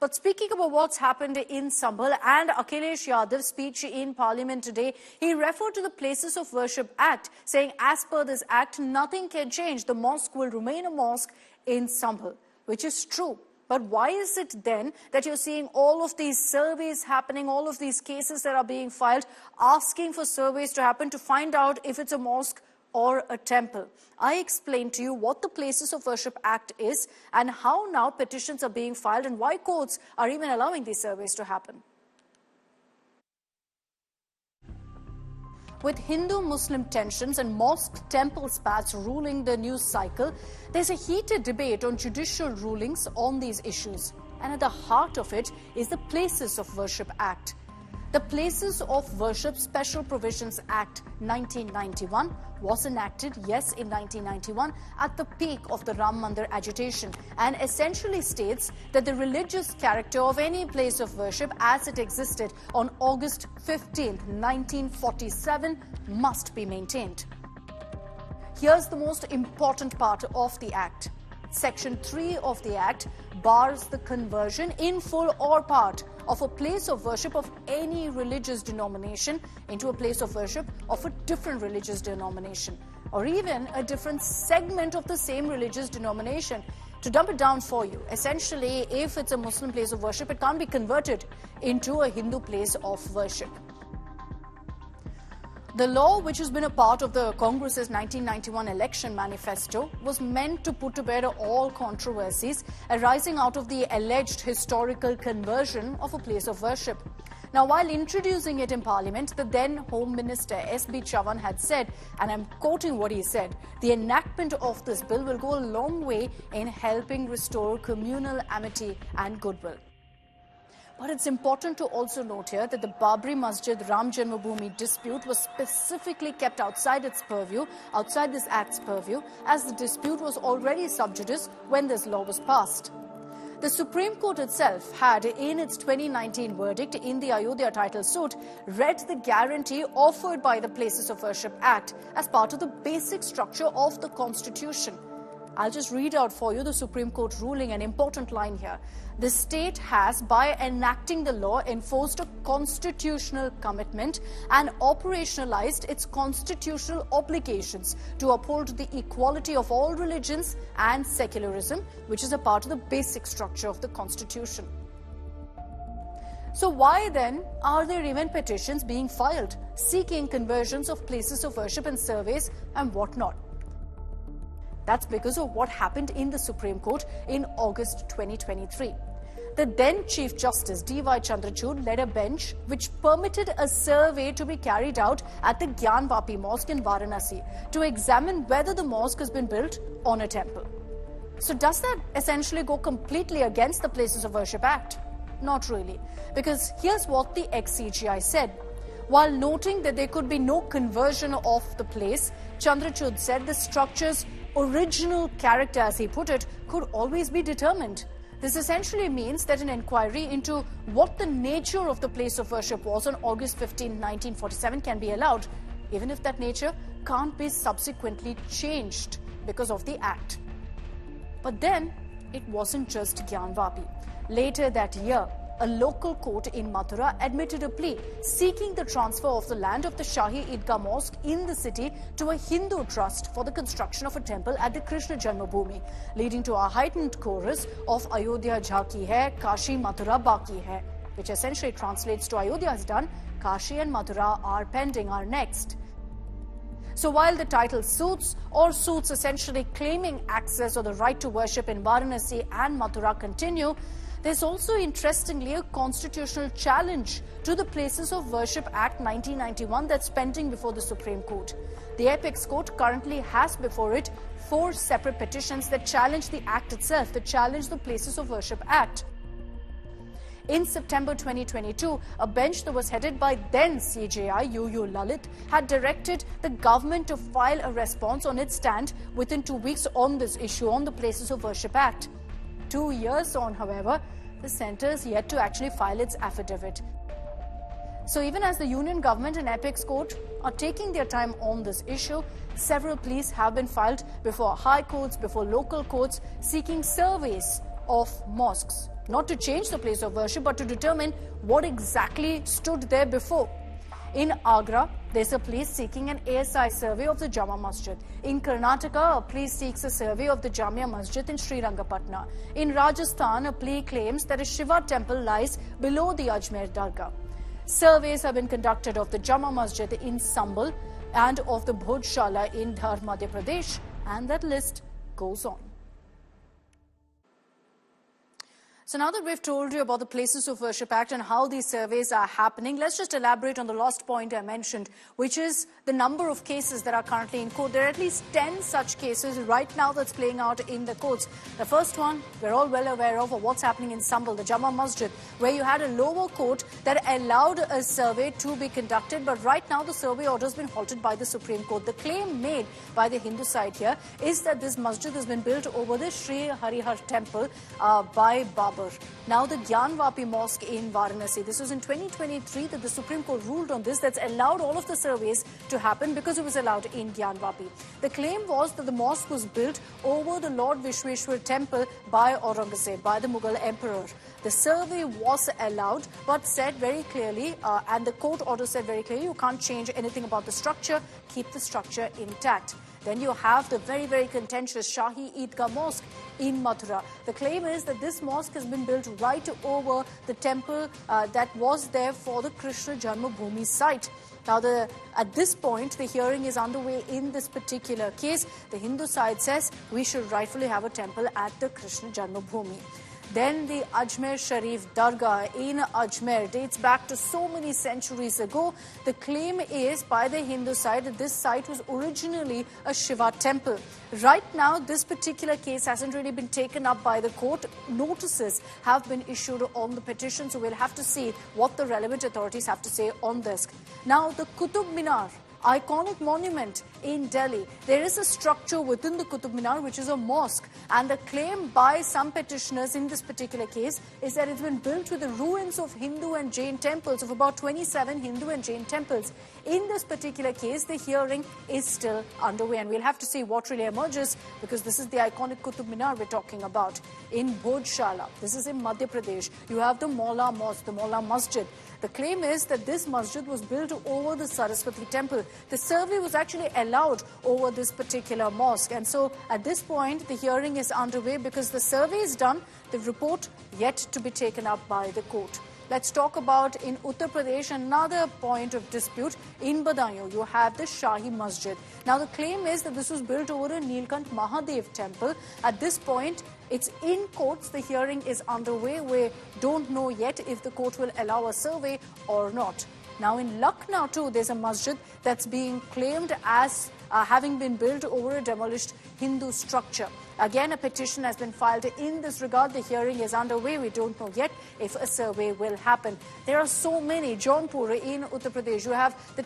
But speaking about what's happened in Sambhal and Akhilesh Yadav's speech in Parliament today, he referred to the Places of Worship Act, saying as per this act, nothing can change. The mosque will remain a mosque in Sambhal, which is true. But why is it then that you're seeing all of these surveys happening, all of these cases that are being filed, asking for surveys to happen to find out if it's a mosque or a temple? I explained to you what the Places of Worship Act is and how now petitions are being filed and why courts are even allowing these surveys to happen. With Hindu-Muslim tensions and mosque-temple spats ruling the news cycle, there's a heated debate on judicial rulings on these issues. And at the heart of it is the Places of Worship Act. The Places of Worship Special Provisions Act 1991 was enacted, yes, in 1991, at the peak of the Ram Mandir agitation, and essentially states that the religious character of any place of worship as it existed on August 15, 1947 must be maintained. Here's the most important part of the Act. Section 3 of the Act bars the conversion in full or part of a place of worship of any religious denomination into a place of worship of a different religious denomination, or even a different segment of the same religious denomination. To dump it down for you, essentially, if it's a Muslim place of worship, it can't be converted into a Hindu place of worship. The law, which has been a part of the Congress's 1991 election manifesto, was meant to put to bed all controversies arising out of the alleged historical conversion of a place of worship. Now, while introducing it in Parliament, the then Home Minister S.B. Chavan had said, and I'm quoting what he said, the enactment of this bill will go a long way in helping restore communal amity and goodwill. But it's important to also note here that the Babri Masjid Ram Janmabhoomi dispute was specifically kept outside its purview, outside this Act's purview, as the dispute was already sub judice when this law was passed. The Supreme Court itself had, in its 2019 verdict in the Ayodhya title suit, read the guarantee offered by the Places of Worship Act as part of the basic structure of the Constitution. I'll just read out for you the Supreme Court ruling, an important line here. The state has, by enacting the law, enforced a constitutional commitment and operationalized its constitutional obligations to uphold the equality of all religions and secularism, which is a part of the basic structure of the Constitution. So why then are there even petitions being filed seeking conversions of places of worship and surveys and whatnot? That's because of what happened in the Supreme Court in August 2023. The then Chief Justice D.Y. Chandrachud led a bench which permitted a survey to be carried out at the Gyanvapi mosque in Varanasi to examine whether the mosque has been built on a temple. So does that essentially go completely against the Places of Worship Act? Not really, because here's what the ex-CGI said. While noting that there could be no conversion of the place, Chandrachud said the structure's original character, as he put it, could always be determined. This essentially means that an inquiry into what the nature of the place of worship was on August 15, 1947 can be allowed, even if that nature can't be subsequently changed because of the Act. But then, it wasn't just Gyanvapi. Later that year, a local court in Mathura admitted a plea seeking the transfer of the land of the Shahi Idgah mosque in the city to a Hindu trust for the construction of a temple at the Krishna Janmabhoomi, leading to a heightened chorus of Ayodhya Jhaki Hai, Kashi Mathura Baki Hai, which essentially translates to Ayodhya is done, Kashi and Mathura are pending, are next. So while the title suits essentially claiming access or the right to worship in Varanasi and Mathura continue, there's also, interestingly, a constitutional challenge to the Places of Worship Act 1991 that's pending before the Supreme Court. The Apex Court currently has before it 4 separate petitions that challenge the Act itself, that challenge the Places of Worship Act. In September 2022, a bench that was headed by then CJI UU Lalit had directed the government to file a response on its stand within 2 weeks on this issue, on the Places of Worship Act. 2 years on, however, the centre is yet to actually file its affidavit. So even as the Union Government and Apex Court are taking their time on this issue, several pleas have been filed before high courts, before local courts, seeking surveys of mosques not to change the place of worship, but to determine what exactly stood there before. In Agra, there's a police seeking an ASI survey of the Jama Masjid. In Karnataka, a police seeks a survey of the Jamia Masjid in Srirangapatna. In Rajasthan, a police claims that a Shiva temple lies below the Ajmer Dargah. Surveys have been conducted of the Jama Masjid in Sambhal and of the Bhojshala in Dhar, Madhya Pradesh, and that list goes on. So now that we've told you about the Places of Worship Act and how these surveys are happening, let's just elaborate on the last point I mentioned, which is the number of cases that are currently in court. There are at least 10 such cases right now that's playing out in the courts. The first one, we're all well aware of what's happening in Sambhal, the Jama Masjid, where you had a lower court that allowed a survey to be conducted, but right now the survey order has been halted by the Supreme Court. The claim made by the Hindu side here is that this masjid has been built over the Sri Harihar temple by Baba. Now the Gyanvapi mosque in Varanasi. This was in 2023 that the Supreme Court ruled on this. That's allowed all of the surveys to happen because it was allowed in Gyanvapi. The claim was that the mosque was built over the Lord Vishweshwar temple by Aurangzeb, by the Mughal emperor. The survey was allowed, but said very clearly, and the court order said very clearly, you can't change anything about the structure, keep the structure intact. Then you have the very, very contentious Shahi Idgah mosque in Mathura. The claim is that this mosque has been built right over the temple that was there for the Krishna Janmabhoomi site. Now, at this point, the hearing is underway in this particular case. The Hindu side says we should rightfully have a temple at the Krishna Janmabhoomi. Then the Ajmer Sharif Dargah in Ajmer dates back to so many centuries ago. The claim is by the Hindu side that this site was originally a Shiva temple. Right now, this particular case hasn't really been taken up by the court. Notices have been issued on the petition, so we'll have to see what the relevant authorities have to say on this. Now, the Qutub Minar, iconic monument in Delhi. There is a structure within the Qutub Minar which is a mosque, and the claim by some petitioners in this particular case is that it's been built with the ruins of Hindu and Jain temples, of about 27 Hindu and Jain temples. In this particular case, the hearing is still underway, and we'll have to see what really emerges, because this is the iconic Qutub Minar we're talking about. In Bhojshala, this is in Madhya Pradesh, you have the Maula Mosque, the Maula Masjid. The claim is that this masjid was built over the Saraswati temple. The survey was actually allowed over this particular mosque. And so at this point, the hearing is underway because the survey is done, the report yet to be taken up by the court. Let's talk about in Uttar Pradesh, another point of dispute. In Badaयूं, you have the Shahi Masjid. Now, the claim is that this was built over a Nilkant Mahadev temple. At this point, it's in courts. The hearing is underway. We don't know yet if the court will allow a survey or not. Now, in Lucknow, too, there's a masjid that's being claimed as having been built over a demolished Hindu structure. Again, a petition has been filed in this regard. The hearing is underway. We don't know yet if a survey will happen. There are so many. Jaunpur in Uttar Pradesh, you have the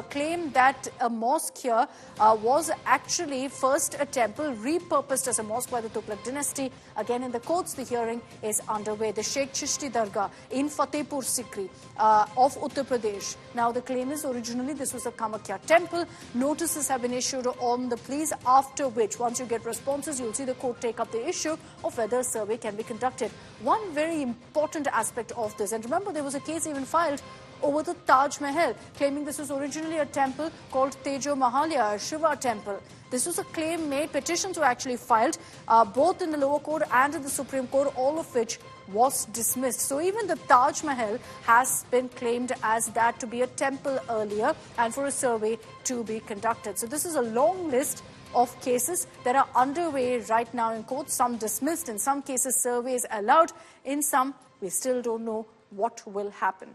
claim that a mosque here was actually first a temple repurposed as a mosque by the Tughlaq dynasty. Again, in the courts, the hearing is underway. The Sheikh Chishti Dargah in Fatehpur Sikri of Uttar Pradesh. Now, the claim is originally this was a Kamakhya temple. Notices have been issued on the pleas, after which, once you get responses, you'll see the court take up the issue of whether a survey can be conducted. One very important aspect of this, and remember there was a case even filed over the Taj Mahal, claiming this was originally a temple called Tejo Mahalya, a Shiva temple. This was a claim made, petitions were actually filed, both in the lower court and in the Supreme Court, all of which was dismissed. So even the Taj Mahal has been claimed as that to be a temple earlier and for a survey to be conducted. So this is a long list of cases that are underway right now in court, some dismissed, in some cases surveys allowed, in some we still don't know what will happen.